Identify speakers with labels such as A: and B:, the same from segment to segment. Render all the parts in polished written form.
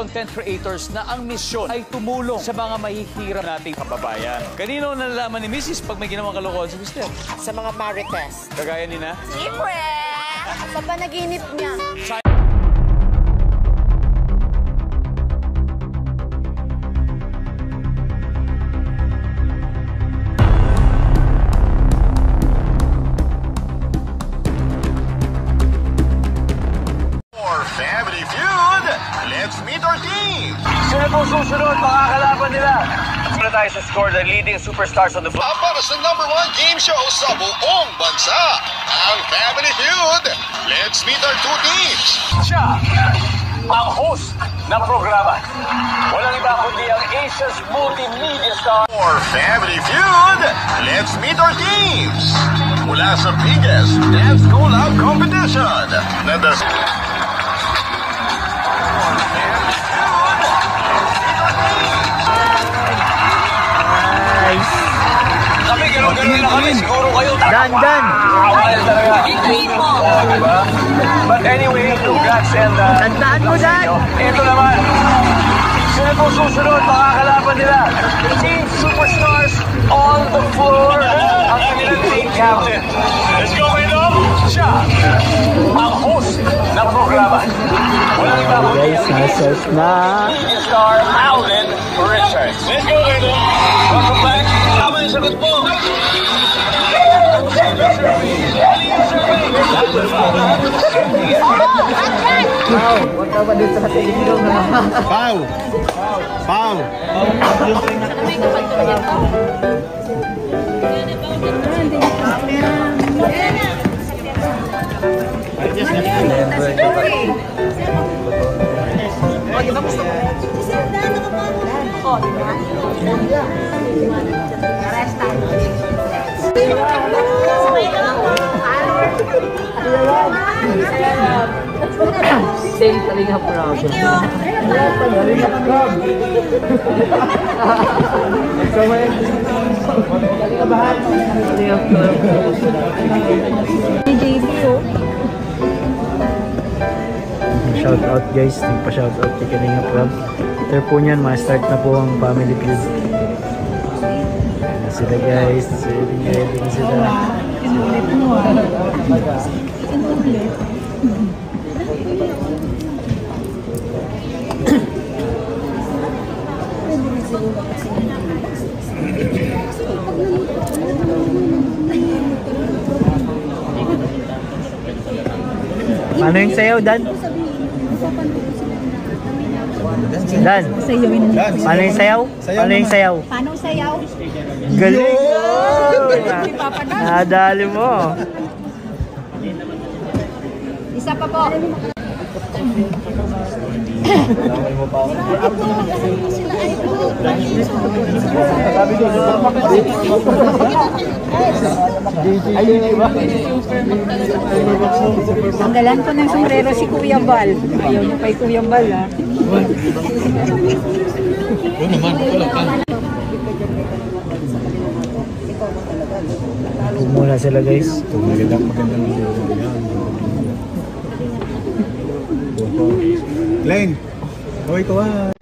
A: content creators na ang misyon ay tumulong sa mga mahihirap nating kababayan. Kanino nalalaman ni Mrs. pag may ginawang kalokohan si Mr.?
B: Sa mga marites.
A: Kagaya ni na?
B: Siyempre! Sa panaginip niya.
C: Family Feud, let's meet our team!
A: Sino pong susunod mga kalaban nila? Muna tayo sa score ng leading superstars on the floor.
C: Para sa #1 game show sa buong bansa, ang Family Feud. Let's meet our two teams.
A: Siya, ang host ng programa. Walang iba kundi ang Asia's multimedia star.
C: For Family Feud, let's meet our teams. Mula sa biggest dance collab competition na
A: Kami, gano'n-gano'n na kami. Siguro kayo.
D: Dan!
A: Awal talaga. But anyway, congrats and...
D: Tandaan mo, Dan!
A: Ito naman. Sino pong susunod mga kalaban nila? Team Superstars on the floor. Ang kanilang team captain. Let's go, Edo! Siya, ang host ng programa. Walang iba kundi ang
D: Guys, na!
A: media star Alden Richards. Let's go, Edo! Welcome back. Tama yung sagot mo.
D: Wow! Huwag ka ba dito sa television na?
E: Pau! Pau!
D: Same Kalinga Prab. Shout out guys, nagpa-shout out kay Kalinga Prab. After po niyan, ma-start na po ang Family Feud. Sila guys, ready na sila. Ano yung sayaw, Dan? Dan? Paano yung sayaw? Paano yung sayaw?
B: Paano sayaw?
D: Galing! Nadali mo!
B: Isa pa po.
F: Tanggalan ko ng sombrero si Kuya Bal. Ayaw niya kay Kuya Bal, ha?
D: Muna sila guys.
E: Magandang video. Glenn! Hoy, kawan!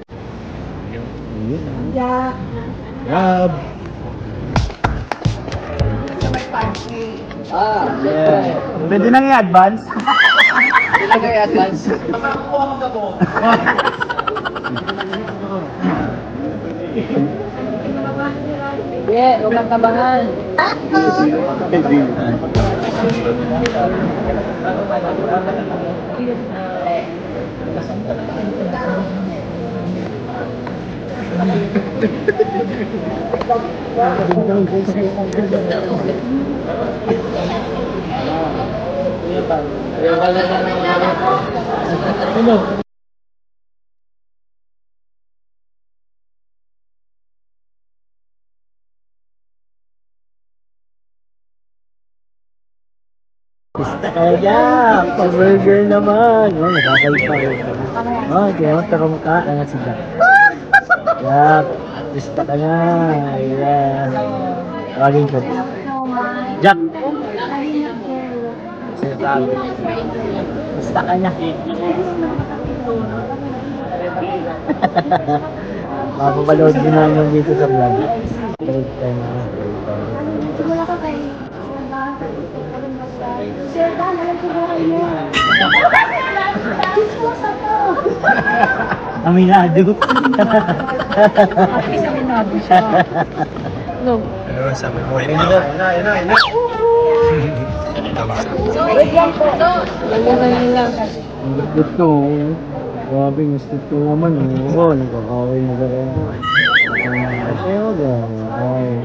E: Grab!
D: Pwede nang i-advance?
F: Yeah, huwag kang kabangan.
D: Kaya, pag-burger naman. Oh, nakakalipa. Oh, kaya magtakamukha na nga si Jack. Jack, lista ka na. Ayan. Tawagin ko. Jack! Lista ka niya. Mapapaload din namin dito sa vlog. Break time na.
B: Wala ka kayo. Sir, tama lang siguro kayo. Kismosa po.
D: Aminado.
F: Kasi aminado siya. No.
E: Ano sabi mo?
B: Wait lang po.
F: Lang.
D: Ang gagawin ko. Grabe, gusto ko naman. Oo, nagkakawin na gano'n. Kasi wag ay.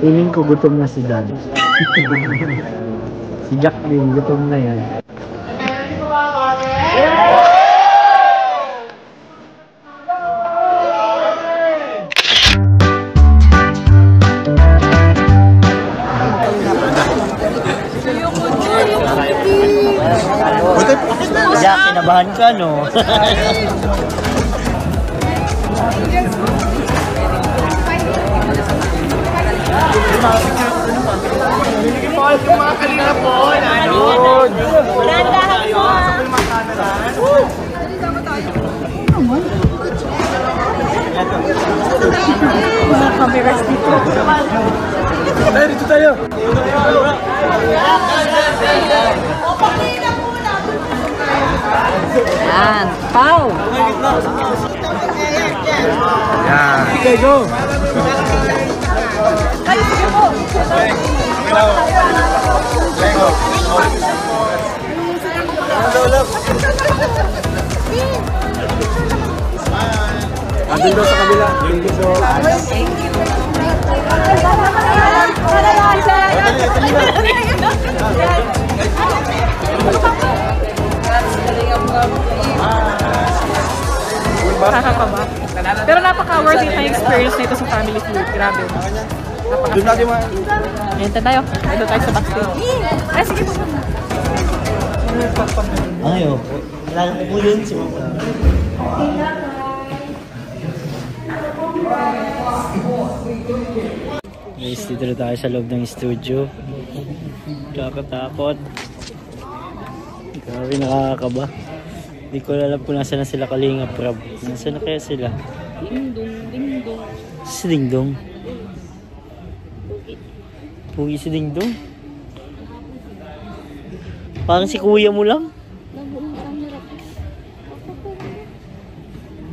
D: Feeling ko gutom na si Dan. Si Jack din, gutom na yan. Jack, kinabahan ka, no?
F: Mga cameras dito.
E: Dito tayo!
F: Yan. Pau!
E: Yan. Okay, go! Andun daw sa kabila. Thank you so
F: Nakakaba. Pero napaka-worthy na experience nito sa Family Feud. Grabe.
E: Doon natin mga...
F: Ayan tayo. Ito tayo sa backstage. Ay, sige po.
D: Ayo, lalo ko yun si Mama. Guys, dito na tayo sa loob ng studio. Kakatakot. Grabe, nakakaba. Hindi ko alam kung nasa na sila Kalingap Rob. Nasa na kaya sila? Dingdong. Si Dingdong. Pugi si Dingdong. Parang si kuya mo lang.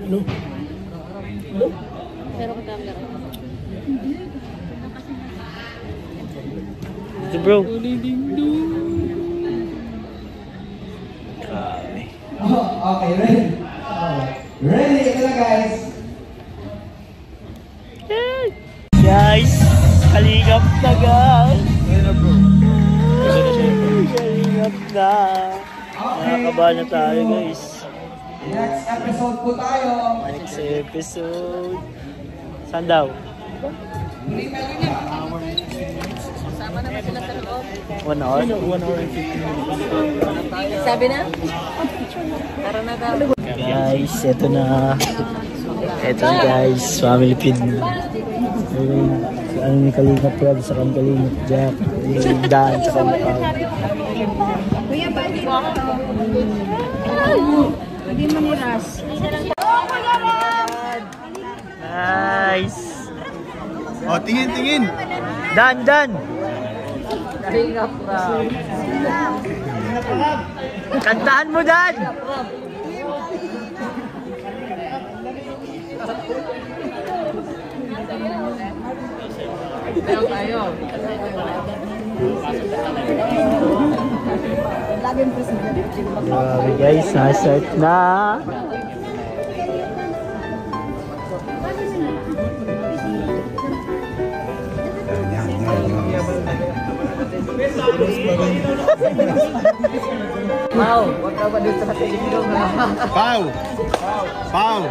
D: Ano?
B: Pero ko camera.
D: Ito bro.
G: Okay, ready? Ready? Ito na guys.
D: Guys, Kalingap na guys. Kalingap na. Nakakabahan na tayo guys.
G: Next episode po tayo.
D: Next episode. Saan daw?
F: Sama naman sila sa loob.
D: 1 hour? 1 hour and 15 minutes.
F: Sabi na? Tara na daw.
D: Guys, eto na. Eto na guys, Family Feud na. Ayun, ano ni Kalingap Rob sa kan Kalingap Jack. Yung daan sa kan Pao.
B: Kuya, bali mo. Hindi mo niras.
D: Nice!
E: Oh, tingin!
D: Dan!
F: Kalingap Rob.
D: Kantaan mo, Dan!
F: Tayo tayo.
D: Grabe guys, nasa-start na!
F: Wow, wag ka ba dito sa Dingdong na?
E: Pau! Pau!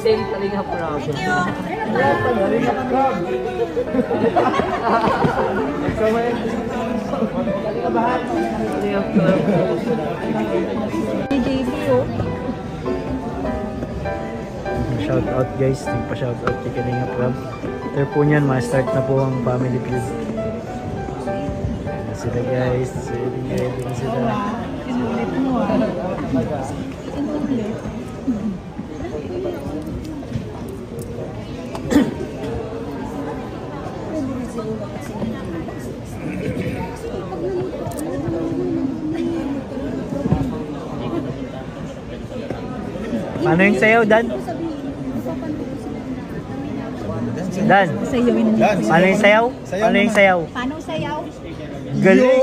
D: Same Kalinga Prab. Shout out guys, nagpa-shout out kay Kalinga Prab. After po niyan, ma-start na po ang family feud. Sila guys, ready na sila. Paano yung sayaw, Dan? Dan? Paano yung sayaw? Paano yung sayaw?
B: Paano sayaw?
D: Galing!